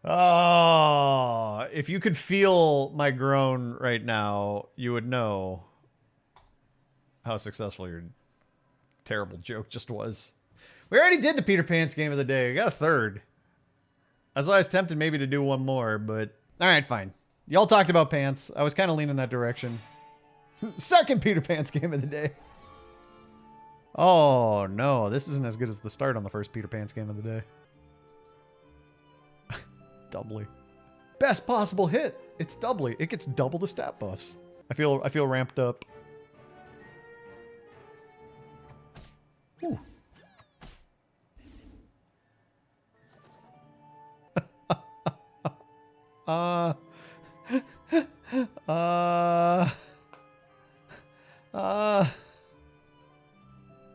Oh, if you could feel my groan right now, you would know how successful your terrible joke just was. We already did the Peter Pan's game of the day. We got a third. That's why I was tempted maybe to do one more, but all right, fine. Y'all talked about pants. I was kind of leaning that direction. Second Peter Pan's game of the day. Oh, no. This isn't as good as the start on the first Peter Pan's game of the day. Doubly. Best possible hit. It's doubly. It gets double the stat buffs. I feel ramped up. Ooh.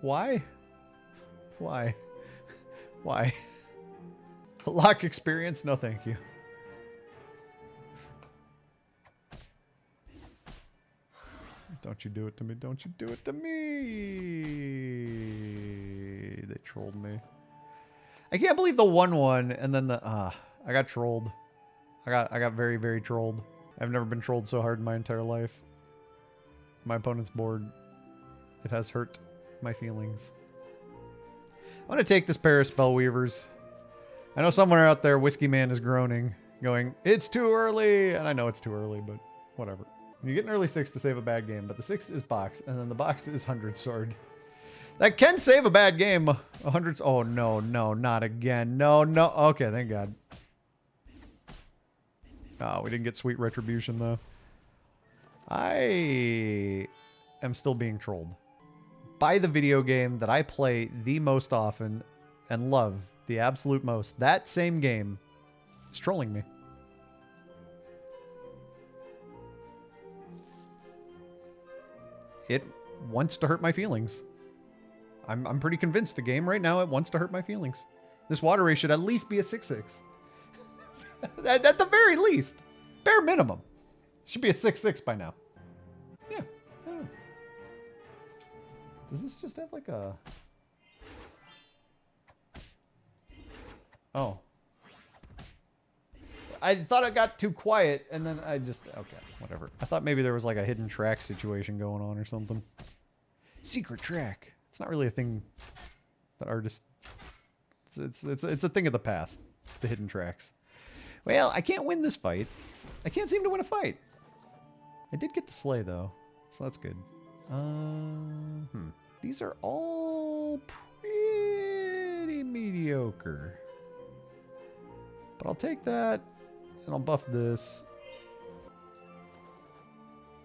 Why? Why? Why? Lock experience? No, thank you. Don't you do it to me. Don't you do it to me. They trolled me. I can't believe the 1-1 and then the... I got trolled. I got very, very trolled. I've never been trolled so hard in my entire life. My opponent's board. It has hurt my feelings. I'm going to take this pair of Spellweavers. I know somewhere out there, Whiskey Man is groaning, going, it's too early! And I know it's too early, but whatever. You get an early 6 to save a bad game, but the 6 is box, and then the box is 100 sword. That can save a bad game. 100... Oh, no, no, not again. No, no. Okay, thank God. Oh, we didn't get sweet retribution, though. I am still being trolled by the video game that I play the most often and love the absolute most. That same game is trolling me. It wants to hurt my feelings. I'm pretty convinced the game right now, it wants to hurt my feelings. This water race should at least be a 6-6. At the very least. Bare minimum. Should be a 6-6 by now. Yeah. I don't know. Does this just have like a... Oh. I thought it got too quiet, and then I just... Okay, whatever. I thought maybe there was like a hidden track situation going on or something. Secret track. It's not really a thing that artists... It's a thing of the past. The hidden tracks. Well, I can't win this fight. I can't seem to win a fight. I did get the sleigh, though, so that's good. These are all pretty mediocre. But I'll take that, and I'll buff this.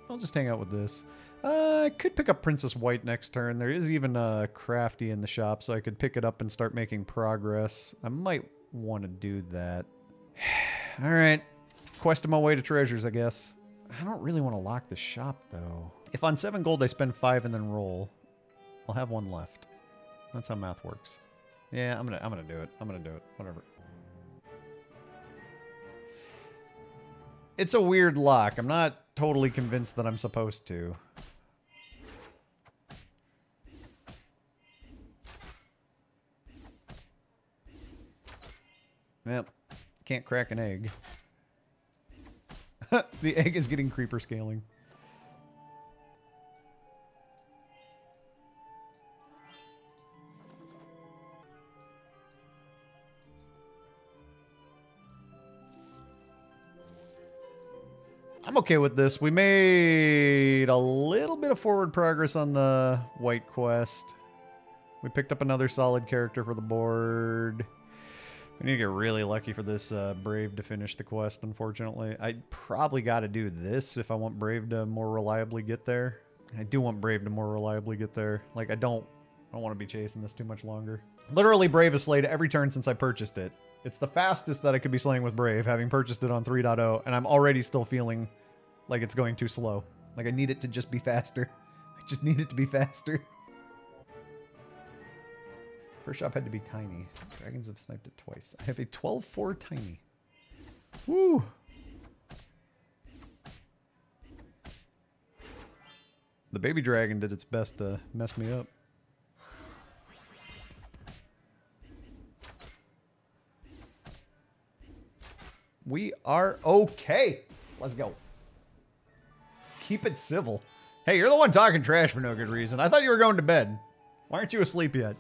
I'll just hang out with this. I could pick up Princess White next turn. There is even a Crafty in the shop, so I could pick it up and start making progress. I might want to do that. Alright. Questing my way to treasures, I guess. I don't really want to lock the shop, though. If on 7 gold I spend 5 and then roll, I'll have 1 left. That's how math works. Yeah, I'm gonna do it. I'm gonna do it. Whatever. It's a weird lock. I'm not totally convinced that I'm supposed to. Yep. Can't crack an egg. The egg is getting creeper scaling. I'm okay with this. We made a little bit of forward progress on the white quest. We picked up another solid character for the board. We need to get really lucky for this Brave to finish the quest, unfortunately. I probably got to do this if I want Brave to more reliably get there. I do want Brave to more reliably get there. Like, I don't want to be chasing this too much longer. Literally, Brave is slayed every turn since I purchased it. It's the fastest that I could be slaying with Brave, having purchased it on 3.0, and I'm already still feeling like it's going too slow. Like, I need it to just be faster. I just need it to be faster. First shop had to be tiny. Dragons have sniped it twice. I have a 12-4 tiny. Woo! The baby dragon did its best to mess me up. We are okay. Let's go. Keep it civil. Hey, you're the one talking trash for no good reason. I thought you were going to bed. Why aren't you asleep yet?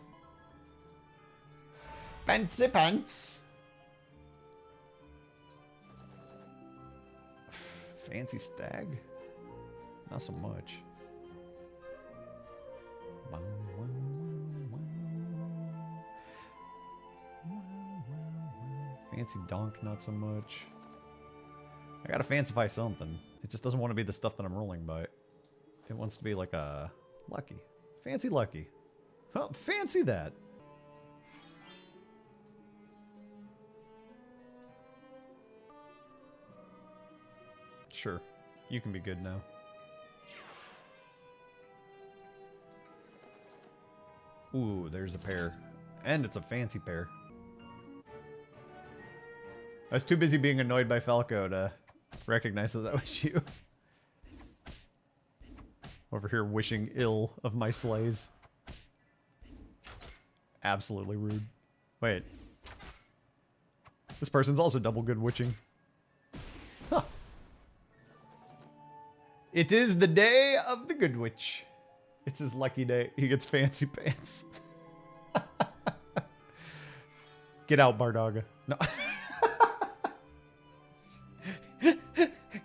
Fancy pants. Fancy stag? Not so much. Fancy donk, not so much. I gotta fancify something. It just doesn't want to be the stuff that I'm rolling by. It wants to be like a lucky. Fancy lucky. Oh, fancy that. Sure. You can be good now. Ooh, there's a pair. And it's a fancy pair. I was too busy being annoyed by Falco to recognize that that was you. Over here wishing ill of my slays. Absolutely rude. Wait. This person's also double good witching. Huh. It is the day of the good witch. It's his lucky day. He gets fancy pants. Get out, Bardaga. No.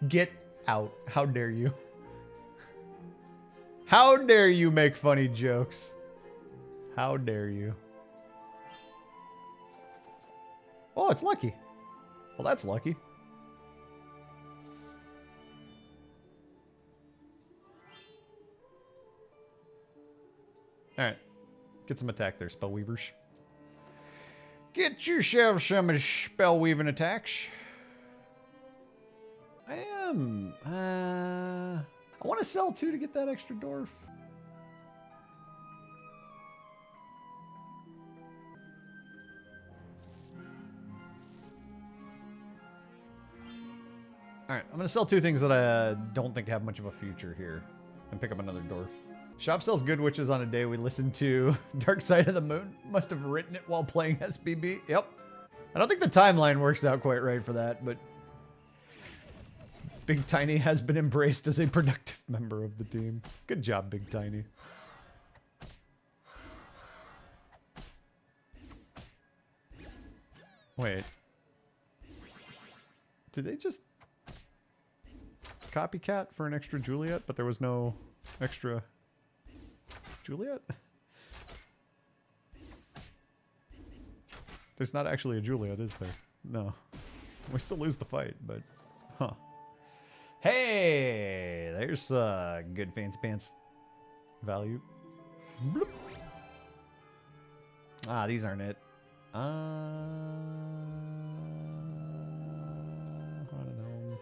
Get out. How dare you? How dare you make funny jokes? How dare you? Oh, it's lucky. Well, that's lucky. Alright. Get some attack there, Spellweavers. Get yourself some spell-weaving attacks. I am. I want to sell 2 to get that extra dwarf. Alright, I'm going to sell 2 things that I don't think have much of a future here. And pick up another dwarf. Shop sells good witches on a day we listen to Dark Side of the Moon. Must have written it while playing SBB. Yep. I don't think the timeline works out quite right for that, but Big Tiny has been embraced as a productive member of the team. Good job, Big Tiny. Wait. Did they just copycat for an extra Juliet, but there was no extra Juliet? There's not actually a Juliet, is there? No. We still lose the fight, but huh. Hey, there's good fancy pants value. Bloop. Ah, these aren't it. I don't know.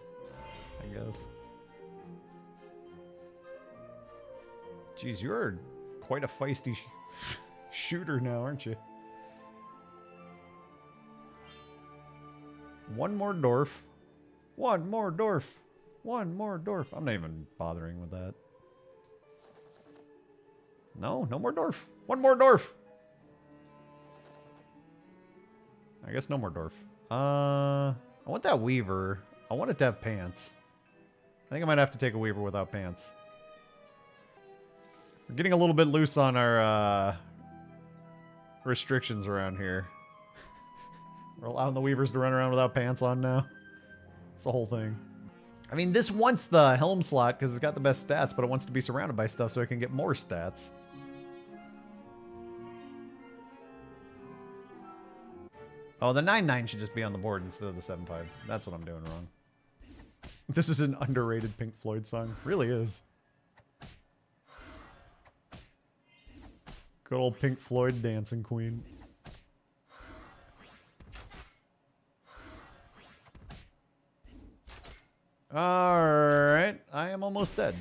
I guess. Jeez, you're quite a feisty shooter now, aren't you? One more dwarf. One more dwarf. One more dwarf. I'm not even bothering with that. No, no more dwarf. One more dwarf. I guess no more dwarf. I want that weaver. I want it to have pants. I think I might have to take a weaver without pants. We're getting a little bit loose on our restrictions around here. We're allowing the weavers to run around without pants on now. It's the whole thing. I mean, this wants the helm slot because it's got the best stats, but it wants to be surrounded by stuff so it can get more stats. Oh, the 9-9 should just be on the board instead of the 7-5. That's what I'm doing wrong. This is an underrated Pink Floyd song. Really is. Good old Pink Floyd Dancing Queen. Alright, I am almost dead.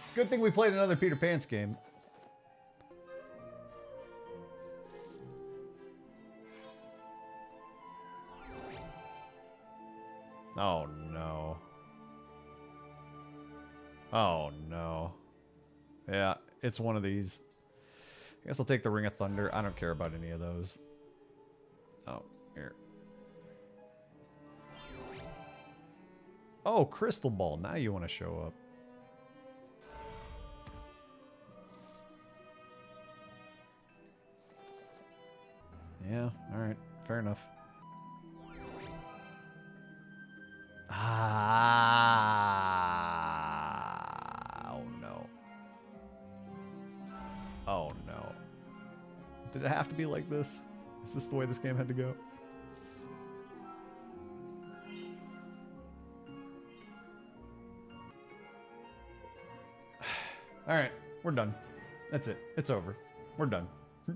It's a good thing we played another Peter Pants game. Oh no. Oh no. Yeah, it's one of these. I guess I'll take the Ring of Thunder. I don't care about any of those. Oh, here. Oh, crystal ball. Now you want to show up. Yeah, alright. Fair enough. Ah. Oh, no. Oh, no. Did it have to be like this? Is this the way this game had to go? Alright, we're done. That's it. It's over. We're done.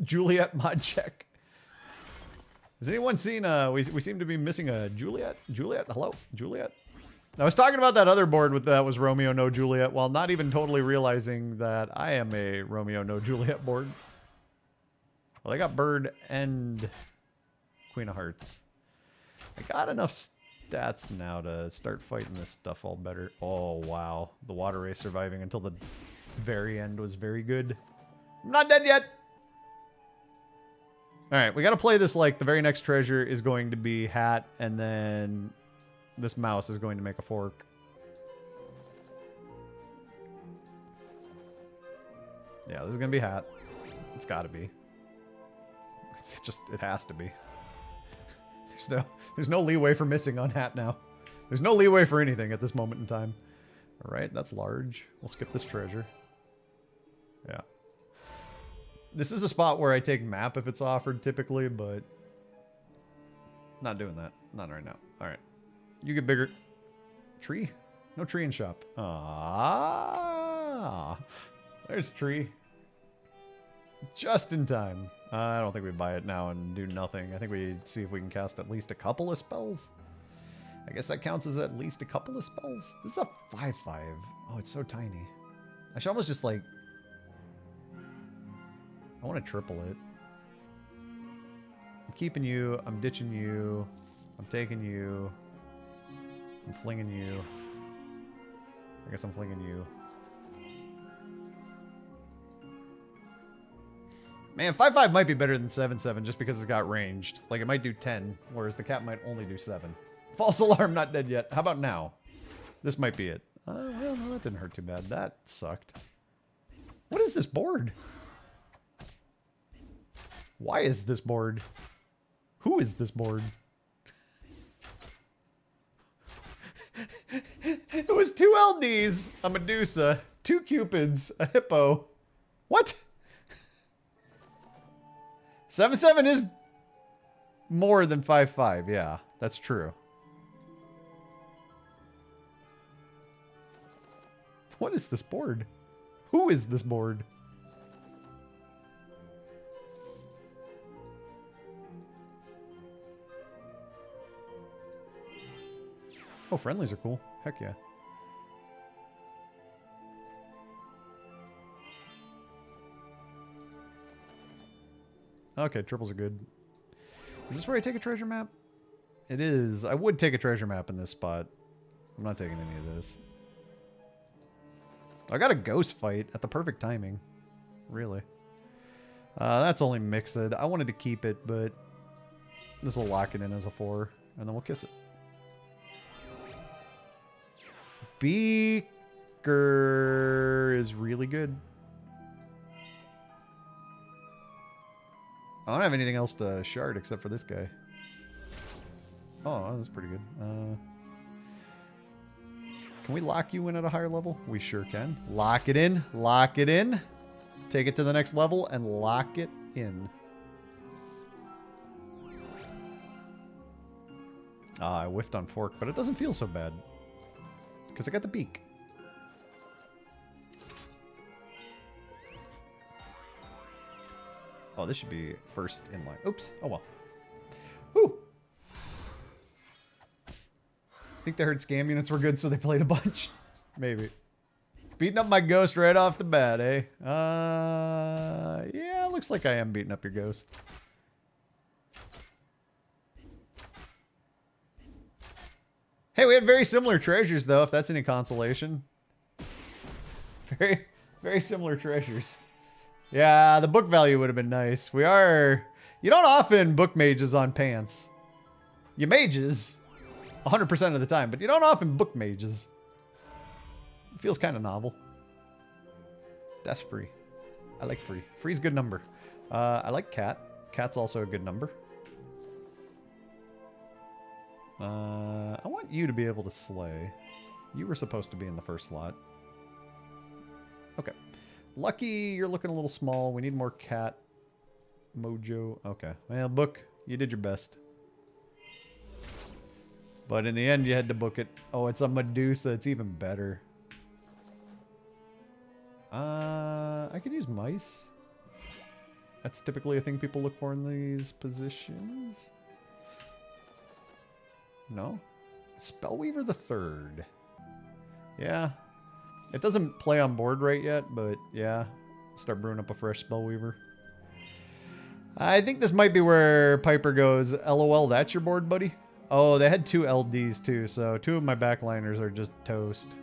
Juliet mod check. Has anyone seen, we seem to be missing a Juliet? Juliet? Hello? Juliet? I was talking about that other board with that was Romeo no Juliet while not even totally realizing that I am a Romeo no Juliet board. Well, they got Bird and Queen of Hearts. I got enough stats now to start fighting this stuff all better. Oh, wow. The water race surviving until the very end was very good. I'm not dead yet. All right, we got to play this like the very next treasure is going to be hat, and then this mouse is going to make a fork. Yeah, this is going to be hat. It's got to be. It has to be. There's no leeway for missing on hat now. There's no leeway for anything at this moment in time. All right, that's large. We'll skip this treasure. Yeah. This is a spot where I take map if it's offered typically, but not doing that. Not right now. All right. You get bigger. Tree? No tree in shop. Ah, there's tree. Just in time. I don't think we buy it now and do nothing. I think we see if we can cast at least a couple of spells. I guess that counts as at least a couple of spells. This is a 5/5. Oh, it's so tiny. I should almost just like... I want to triple it. I'm keeping you. I'm ditching you. I'm taking you. I'm flinging you. I guess I'm flinging you. Man, 5/5 might be better than 7/7 just because it's got ranged. Like, it might do 10, whereas the cat might only do 7. False alarm, not dead yet. How about now? This might be it. Well, no, that didn't hurt too bad. That sucked. What is this board? Why is this board? Who is this board? It was 2 LDs, a Medusa, 2 Cupids, a Hippo. What? 7/7 is more than 5/5. Yeah, that's true. What is this board? Who is this board? Oh, friendlies are cool. Heck yeah. Okay, triples are good. Is this where I take a treasure map? It is. I would take a treasure map in this spot. I'm not taking any of this. I got a ghost fight at the perfect timing. Really. That's only mixed. I wanted to keep it, but this will lock it in as a 4, and then we'll kiss it. Beaker is really good. I don't have anything else to shard except for this guy. Oh, that's pretty good. Can we lock you in at a higher level? We sure can. Lock it in. Lock it in. Take it to the next level and lock it in. Ah, I whiffed on fork, but it doesn't feel so bad. Because I got the beak. Oh, this should be first in line. Oops. Oh, well. Whew. I think they heard scam units were good, so they played a bunch. Maybe. Beating up my ghost right off the bat, eh? Yeah, looks like I am beating up your ghost. Hey, we had very similar treasures, though, if that's any consolation. Very, very similar treasures. Yeah, the book value would have been nice. We are... You don't often book mages on pants. You mages. 100% of the time, but you don't often book mages. It feels kind of novel. That's free. I like free. Free's a good number. I like cat. Cat's also a good number. I want you to be able to slay. You were supposed to be in the first slot. Okay. Lucky, you're looking a little small. We need more cat mojo. Okay. Well, book. You did your best. But in the end, you had to book it. Oh, it's a Medusa. It's even better. I could use mice. That's typically a thing people look for in these positions. No? Spellweaver the Third. Yeah. It doesn't play on board right yet, but yeah. Start brewing up a fresh Spellweaver. I think this might be where Piper goes, LOL, that's your board, buddy? Oh, they had 2 LDs too, so 2 of my backliners are just toast.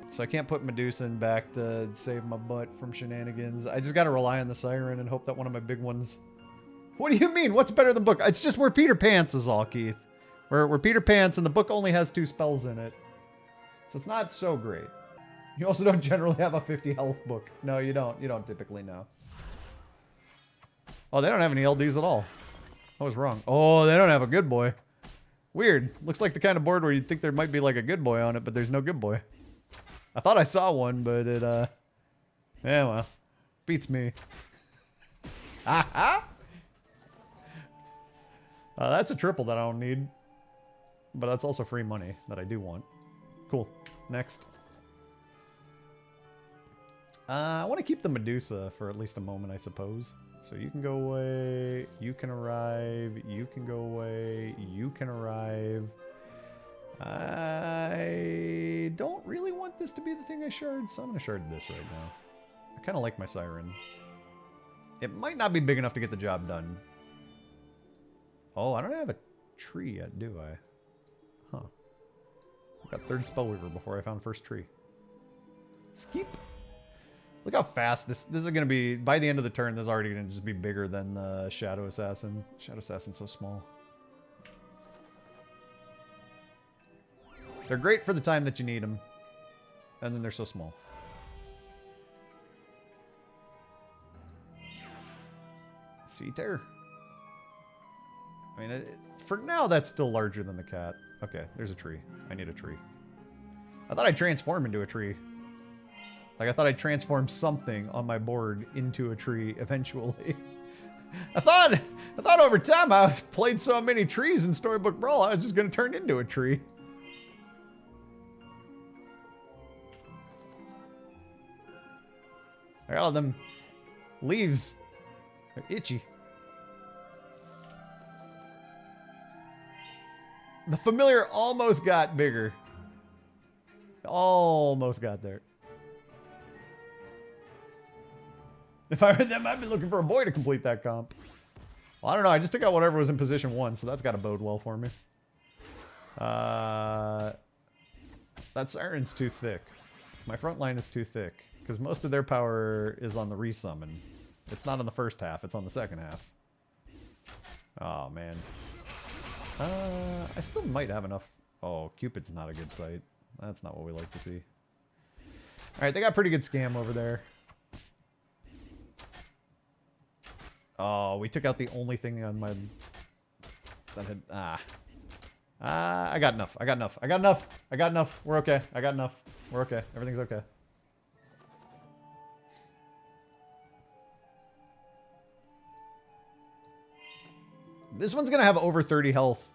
So I can't put Medusa in back to save my butt from shenanigans. I just gotta rely on the Siren and hope that one of my big ones... What do you mean? What's better than book? It's just where Peter Pants is all, Keith. Where Peter Pants and the book only has 2 spells in it. So it's not so great. You also don't generally have a 50 health book. No, you don't. You don't typically know. Oh, they don't have any LDs at all. I was wrong. Oh, they don't have a good boy. Weird. Looks like the kind of board where you'd think there might be like a good boy on it, but there's no good boy. I thought I saw one, but it, yeah, well, beats me. Aha! That's a triple that I don't need. But that's also free money that I do want. Cool. Next. I want to keep the Medusa for at least a moment, I suppose. So you can go away, you can arrive, you can go away, you can arrive. I don't really want this to be the thing I shard, so I'm going to shard this right now. I kind of like my Siren. It might not be big enough to get the job done. Oh, I don't have a tree yet, do I? Huh. Got 3rd Spellweaver before I found first tree. Skip. Look how fast this is going to be. By the end of the turn, this is already going to just be bigger than the Shadow Assassin. Shadow Assassin's so small. They're great for the time that you need them. And then they're so small. Sea Terror. I mean, for now, that's still larger than the cat. Okay, there's a tree. I need a tree. I thought I'd transform into a tree. Like, I thought I'd transform something on my board into a tree eventually. I thought over time I played so many trees in Storybook Brawl, I was just going to turn into a tree. I got all them leaves. They're itchy. The familiar almost got bigger. Almost got there. If I were them, I'd be looking for a boy to complete that comp. Well, I don't know. I just took out whatever was in position 1, so that's got to bode well for me. That Siren's too thick. My front line is too thick, because most of their power is on the resummon. It's not on the first half, it's on the second half. Oh, man. I still might have enough. Oh, Cupid's not a good sight. That's not what we like to see. Alright, they got pretty good scam over there. Oh, we took out the only thing on my... that had... I got enough. I got enough. I got enough. I got enough. We're okay. I got enough. We're okay. Everything's okay. This one's going to have over 30 health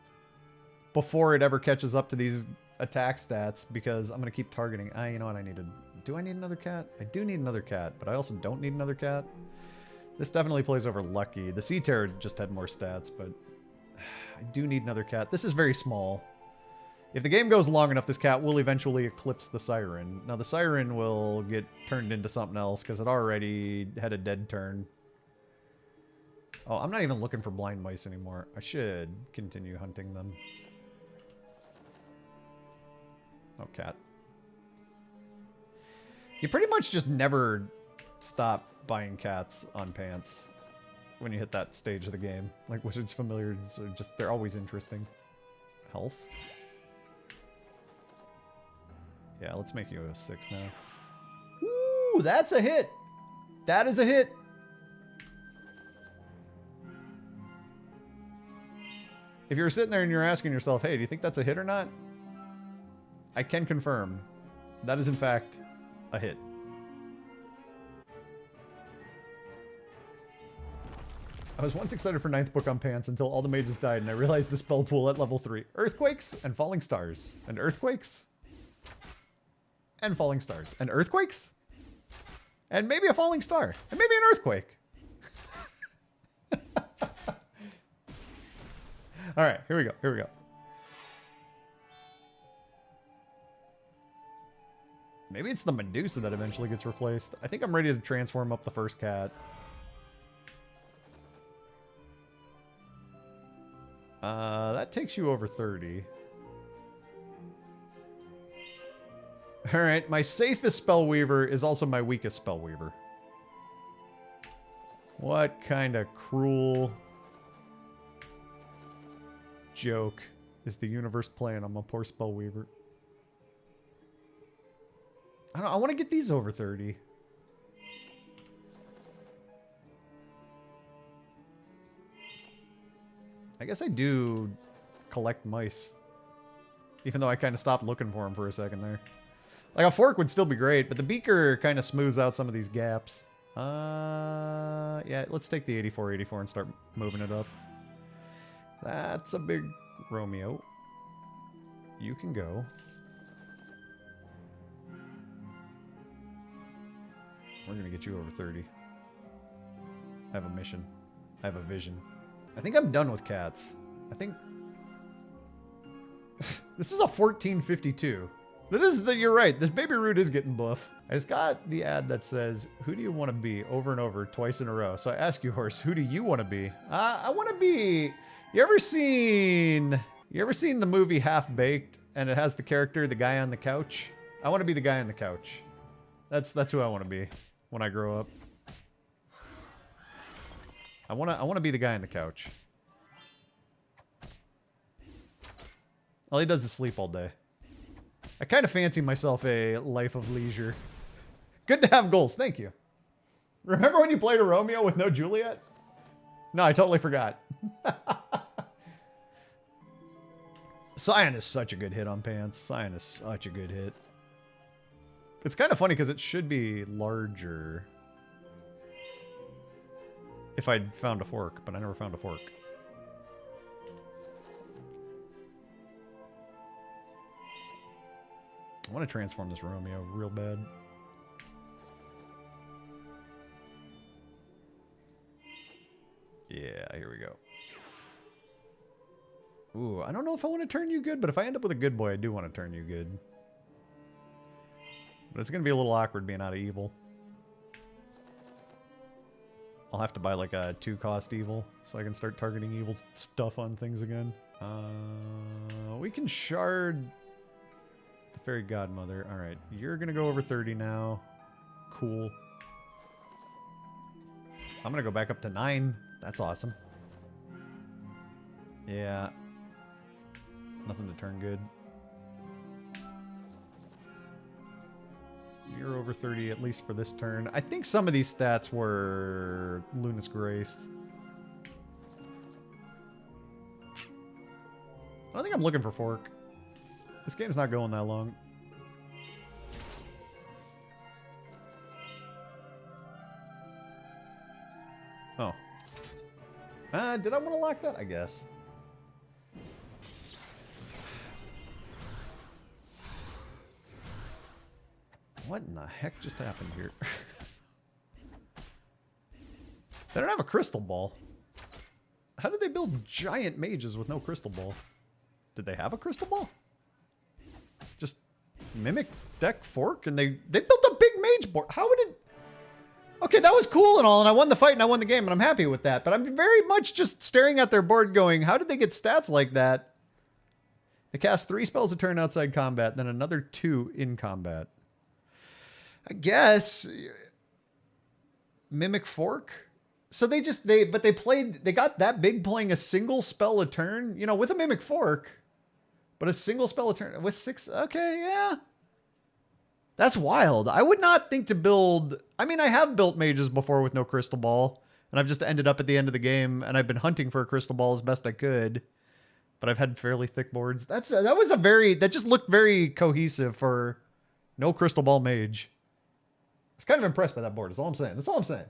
before it ever catches up to these attack stats because I'm going to keep targeting. You know what I needed? Do I need another cat? I do need another cat, but I also don't need another cat. This definitely plays over Lucky. The Sea Terror just had more stats, but I do need another cat. This is very small. If the game goes long enough, this cat will eventually eclipse the Siren. Now, the Siren will get turned into something else because it already had a dead turn. Oh, I'm not even looking for blind mice anymore. I should continue hunting them. Oh, cat. You pretty much just never stop buying cats on pants when you hit that stage of the game. Like, Wizards Familiars are just, they're always interesting. Health. Yeah, let's make you a 6 now. Ooh, that's a hit. That is a hit. If you're sitting there and you're asking yourself, hey, do you think that's a hit or not? I can confirm that is in fact a hit. I was once excited for 9th book on Pants until all the mages died and I realized the spell pool at level 3. Earthquakes and falling stars. And earthquakes. And falling stars. And earthquakes. And maybe a falling star. And maybe an earthquake. Alright, here we go. Here we go. Maybe it's the Medusa that eventually gets replaced. I think I'm ready to transform up the first cat. That takes you over 30. Alright, my safest Spellweaver is also my weakest Spellweaver. What kind of cruel joke is the universe playing on my poor Spellweaver? I don't know, I want to get these over 30. I guess I do collect mice. Even though I kind of stopped looking for them for a second there. Like a fork would still be great, but the beaker kind of smooths out some of these gaps. Yeah, let's take the 84 and start moving it up. That's a big Romeo. You can go. We're going to get you over 30. I have a mission. I have a vision. I think I'm done with cats. I think... This is a 1452. That is you're right. This baby root is getting buff. I just got the ad that says, who do you want to be over and over twice in a row? So I ask you, horse, who do you want to be? I want to be... You ever seen the movie Half Baked and it has the character, the guy on the couch? I want to be the guy on the couch. That's who I want to be when I grow up. I want to be the guy on the couch. All he does is sleep all day. I kind of fancy myself a life of leisure. Good to have goals. Thank you. Remember when you played a Romeo with no Juliet? No, I totally forgot. Scion is such a good hit on Pants. Scion is such a good hit. It's kind of funny because it should be larger if I'd found a fork, but I never found a fork. I want to transform this Romeo real bad. Yeah, here we go. Ooh, I don't know if I want to turn you good, but if I end up with a good boy, I do want to turn you good. But it's going to be a little awkward being out of evil. I'll have to buy like a 2-cost evil so I can start targeting evil stuff on things again. We can shard the fairy godmother. All right, you're going to go over 30 now. Cool. I'm going to go back up to 9. That's awesome. Yeah. Nothing to turn good. You're over 30, at least for this turn. I think some of these stats were Luna's Grace. I don't think I'm looking for fork. This game's not going that long. Oh. Did I want to lock that? I guess. What in the heck just happened here? They don't have a crystal ball. How did they build giant mages with no crystal ball? Did they have a crystal ball? Just mimic deck fork and they built a big mage board. How would it... Okay, that was cool and all, and I won the fight and I won the game, and I'm happy with that. But I'm very much just staring at their board going, how did they get stats like that? They cast 3 spells a turn outside combat, then another 2 in combat. I guess mimic fork. So they got that big playing a single spell a turn, you know, with a mimic fork, but a single spell a turn with 6. Okay, yeah. That's wild. I would not think to build... I mean, I have built mages before with no crystal ball, and I've just ended up at the end of the game, and I've been hunting for a crystal ball as best I could. But I've had fairly thick boards. That just looked very cohesive for no crystal ball mage. I was kind of impressed by that board, is all I'm saying. That's all I'm saying.